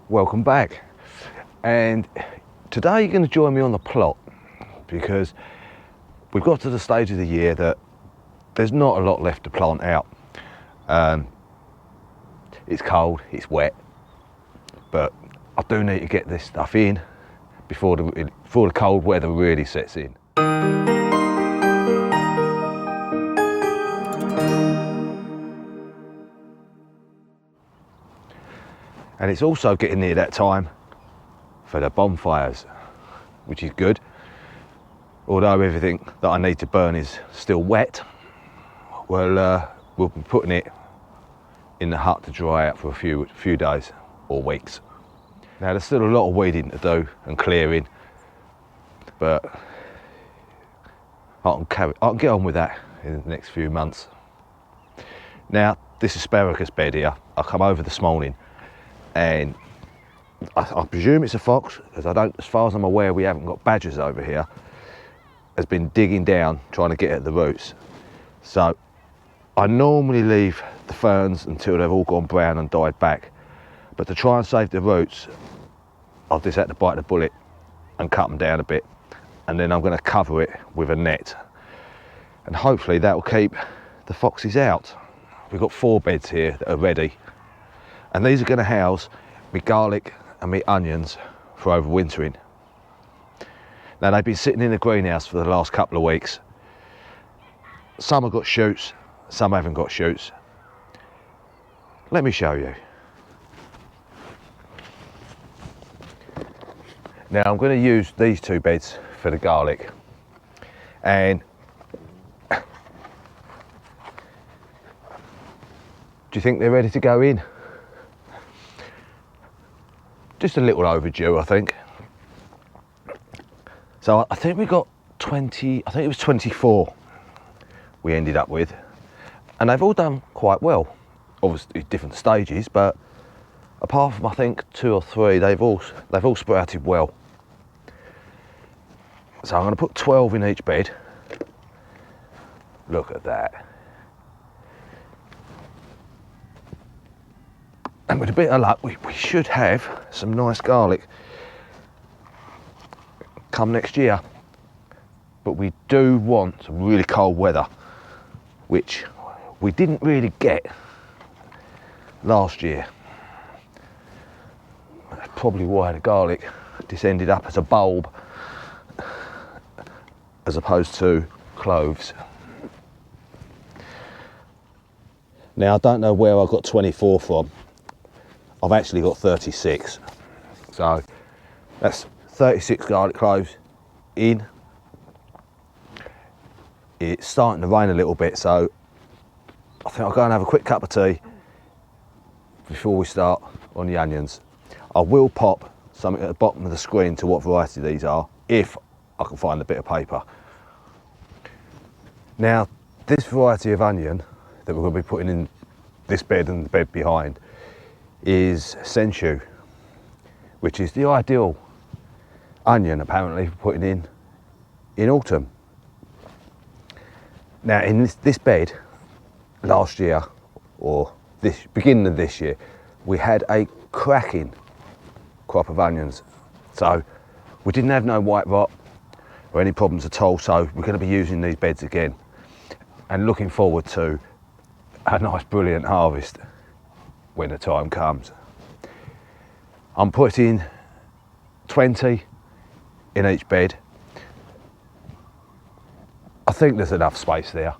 welcome back. And today you're going to join me on the plot because we've got to the stage of the year that there's not a lot left to plant out. It's cold, it's wet, but I do need to get this stuff in before the cold weather really sets in. And it's also getting near that time for the bonfires, which is good. Although everything that I need to burn is still wet, we'll be putting it in the hut to dry out for a few days or weeks. Now there's still a lot of weeding to do and clearing, but I can get on with that in the next few months. Now this asparagus bed here, I come over this morning and I presume it's a fox, because as far as I'm aware, we haven't got badgers over here, has been digging down trying to get at the roots. So I normally leave the ferns until they've all gone brown and died back, but to try and save the roots, I've just had to bite the bullet and cut them down a bit, and then I'm going to cover it with a net, and hopefully that will keep the foxes out. We've got 4 beds here that are ready, and these are going to house my garlic and my onions for overwintering. Now they've been sitting in the greenhouse for the last couple of weeks. Some have got shoots, some haven't got shoots. Let me show you. Now I'm going to use these 2 beds for the garlic, and do you think they're ready to go in? Just a little overdue, I think. So I think we got 20, I think it was 24 we ended up with, and they've all done quite well. Obviously different stages, but apart from I think 2 or 3, they've all sprouted well. So I'm going to put 12 in each bed. Look at that. And with a bit of luck, we should have some nice garlic come next year. But we do want some really cold weather, which we didn't really get last year. That's probably why the garlic just ended up as a bulb as opposed to cloves. Now I don't know where I got 24 from. I've actually got 36. So that's 36 garlic cloves in. It's starting to rain a little bit, so I think I'll go and have a quick cup of tea before we start on the onions. I will pop something at the bottom of the screen to what variety these are, if I can find a bit of paper. Now, this variety of onion that we're going to be putting in this bed and the bed behind is Senchu, which is the ideal onion apparently for putting in autumn. Now in this bed last year, or this beginning of this year, we had a cracking crop of onions. So we didn't have no white rot or any problems at all, so we're going to be using these beds again and looking forward to a nice brilliant harvest when the time comes. I'm putting 20 in each bed. I think there's enough space there.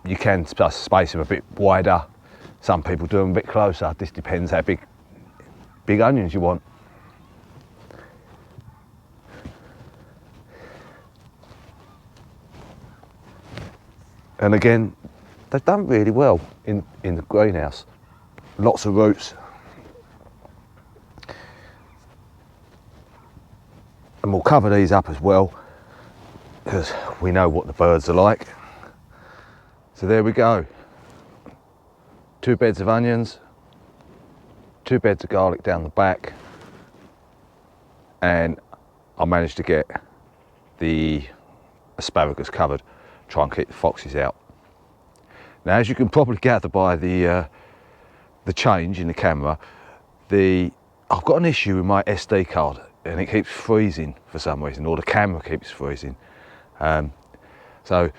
You can space them a bit wider. Some people do them a bit closer. This depends how big onions you want. And again, they've done really well in the greenhouse. Lots of roots. And we'll cover these up as well, because we know what the birds are like. So there we go. 2 beds of onions, 2 beds of garlic down the back, and I managed to get the asparagus covered, try and keep the foxes out. Now, as you can probably gather by the change in the camera, I I've got an issue with my SD card and it keeps freezing for some reason, or the camera keeps freezing. So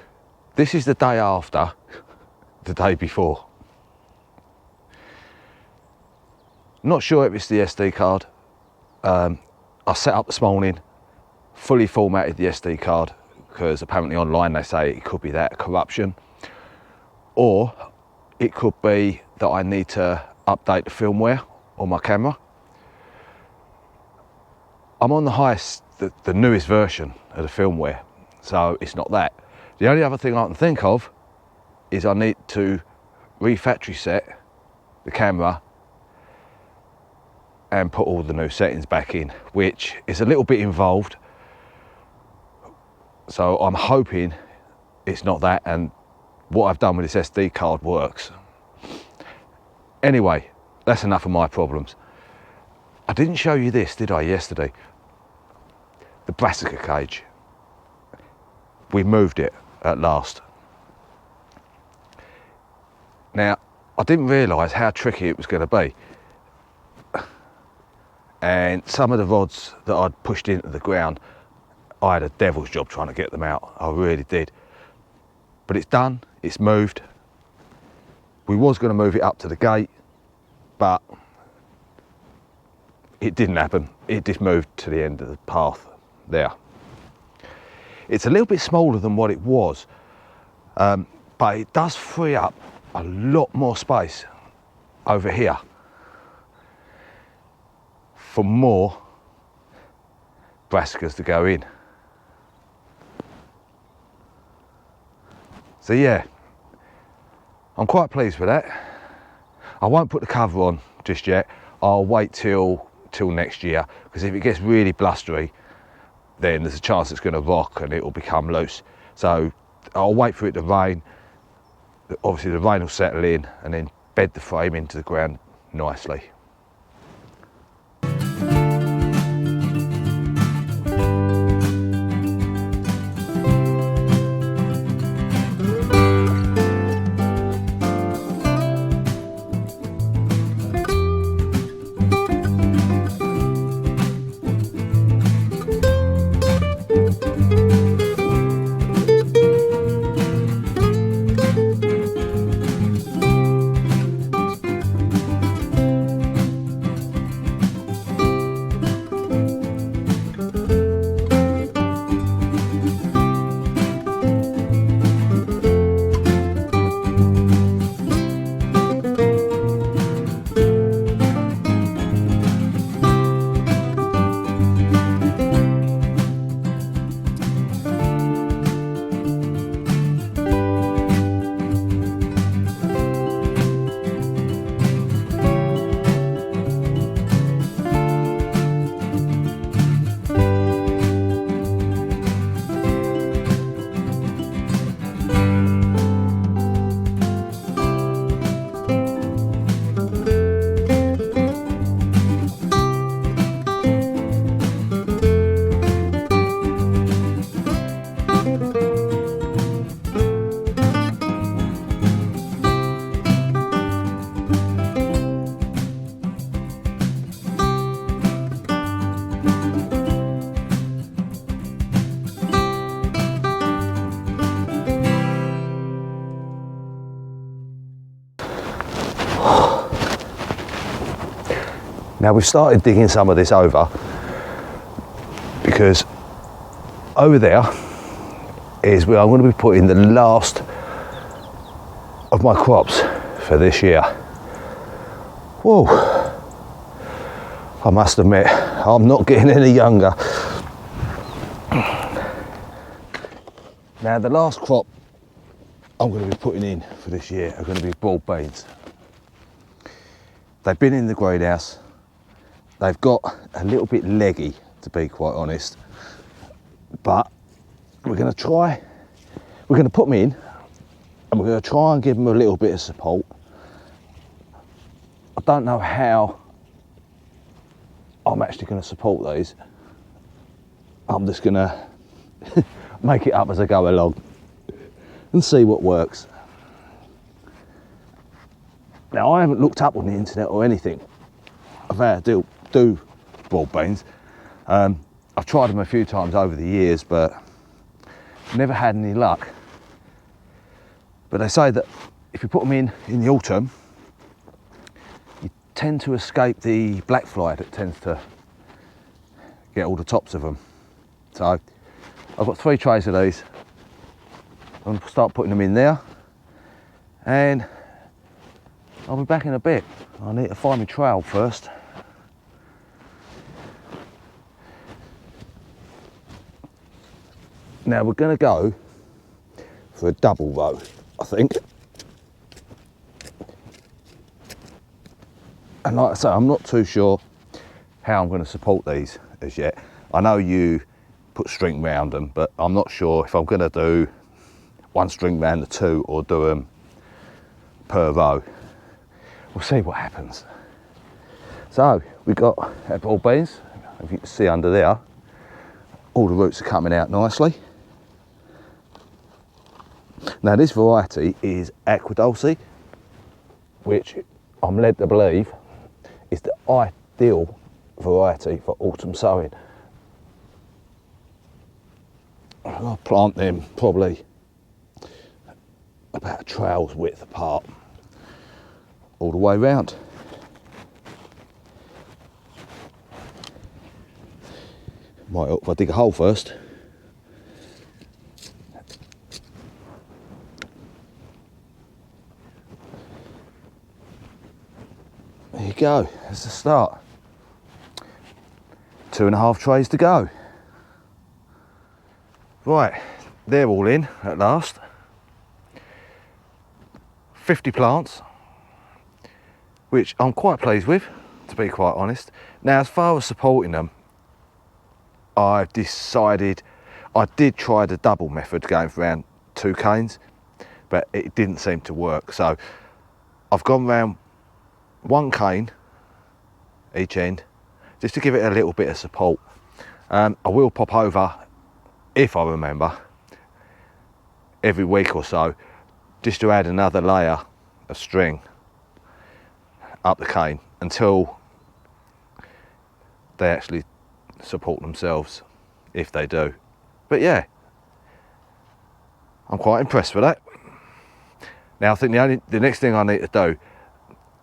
this is the day after the day before. Not sure if it's the SD card. I set up this morning, fully formatted the SD card, because apparently online they say it could be that corruption, or it could be that I need to update the firmware on my camera. I'm on the highest, the newest version of the firmware, so it's not that. The only other thing I can think of is I need to re-factory set the camera and put all the new settings back in, which is a little bit involved. So I'm hoping it's not that, and what I've done with this SD card works. Anyway, that's enough of my problems. I didn't show you this, did I, yesterday? The brassica cage. We moved it at last. Now, I didn't realise how tricky it was going to be. And some of the rods that I'd pushed into the ground, I had a devil's job trying to get them out. I really did. But it's done, it's moved. We was going to move it up to the gate, but it didn't happen. It just moved to the end of the path there. It's a little bit smaller than what it was, but it does free up a lot more space over here for more brassicas to go in. So yeah, I'm quite pleased with that. I won't put the cover on just yet. I'll wait till next year, because if it gets really blustery, then there's a chance it's going to rock and it will become loose. So I'll wait for it to rain. Obviously the rain will settle in, and then bed the frame into the ground nicely. Now we've started digging some of this over, because over there is where I'm going to be putting the last of my crops for this year. Whoa, I must admit, I'm not getting any younger. Now the last crop I'm going to be putting in for this year are going to be broad beans. They've been in the greenhouse. They've got a little bit leggy, to be quite honest, but we're going to put them in, and we're going to try and give them a little bit of support. I don't know how I'm actually going to support these. I'm just going to make it up as I go along and see what works. Now, I haven't looked up on the internet or anything of how to do do broad beans. I've tried them a few times over the years, but never had any luck. But they say that if you put them in the autumn, you tend to escape the black fly that tends to get all the tops of them. So I've got 3 trays of these. I'm gonna start putting them in there, and I'll be back in a bit. I need to find my trowel first. Now we're going to go for a double row, I think. And like I say, I'm not too sure how I'm going to support these as yet. I know you put string round them, but I'm not sure if I'm going to do 1 string round the 2 or do them per row. We'll see what happens. So we've got our broad beans. If you can see under there, all the roots are coming out nicely. Now this variety is Aqua Dulce, which I'm led to believe is the ideal variety for autumn sowing. I'll plant them probably about a trowel's width apart all the way round. Might help if I dig a hole first. There you go, that's the start. 2.5 trays to go. Right, they're all in at last. 50 plants, which I'm quite pleased with, to be quite honest. Now, as far as supporting them, I've decided, I did try the double method going for around 2 canes, but it didn't seem to work. So I've gone round 1 cane each end, just to give it a little bit of support. I will pop over, if I remember, every week or so, just to add another layer of string up the cane until they actually support themselves, if they do. But yeah, I'm quite impressed with that. Now I think the next thing I need to do,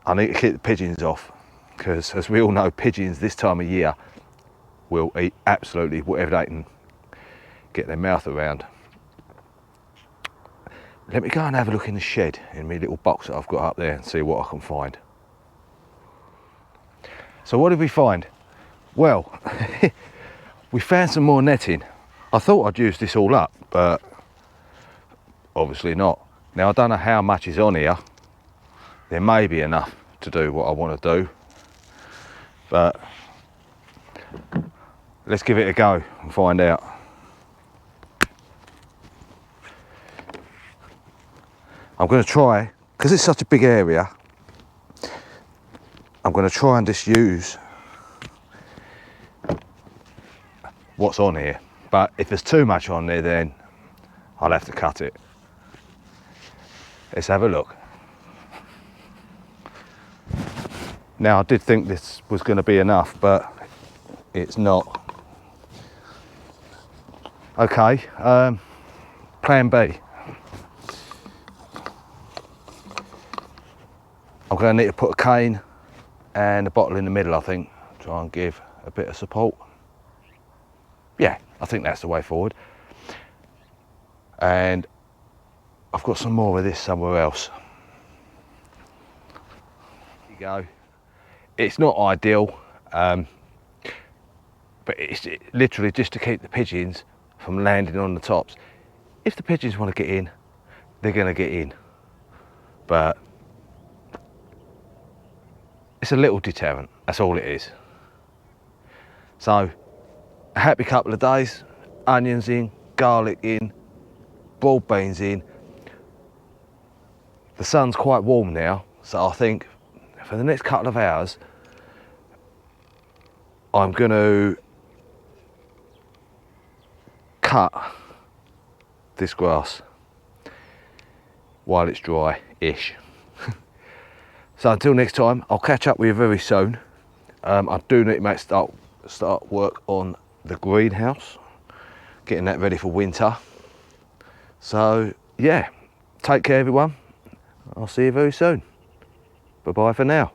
I need to keep the pigeons off, because as we all know, pigeons this time of year will eat absolutely whatever they can get their mouth around. Let me go and have a look in the shed, in my little box that I've got up there, and see what I can find. So what did we find? Well, we found some more netting. I thought I'd use this all up, but obviously not. Now I don't know how much is on here. There may be enough to do what I want to do, but let's give it a go and find out. I'm going to try, because it's such a big area, I'm going to try and just use what's on here. But if there's too much on there, then I'll have to cut it. Let's have a look. Now I did think this was going to be enough, but it's not. Okay, plan B. I'm going to need to put a cane and a bottle in the middle, I think. Try and give a bit of support. Yeah, I think that's the way forward. And I've got some more of this somewhere else. There you go. It's not ideal, but it's literally just to keep the pigeons from landing on the tops. If the pigeons want to get in, they're going to get in. But it's a little deterrent, that's all it is. So, a happy couple of days, onions in, garlic in, broad beans in. The sun's quite warm now, so I think for the next couple of hours, I'm going to cut this grass while it's dry-ish. So until next time, I'll catch up with you very soon. I do need to start work on the greenhouse, getting that ready for winter. So yeah, take care everyone. I'll see you very soon. Bye bye for now.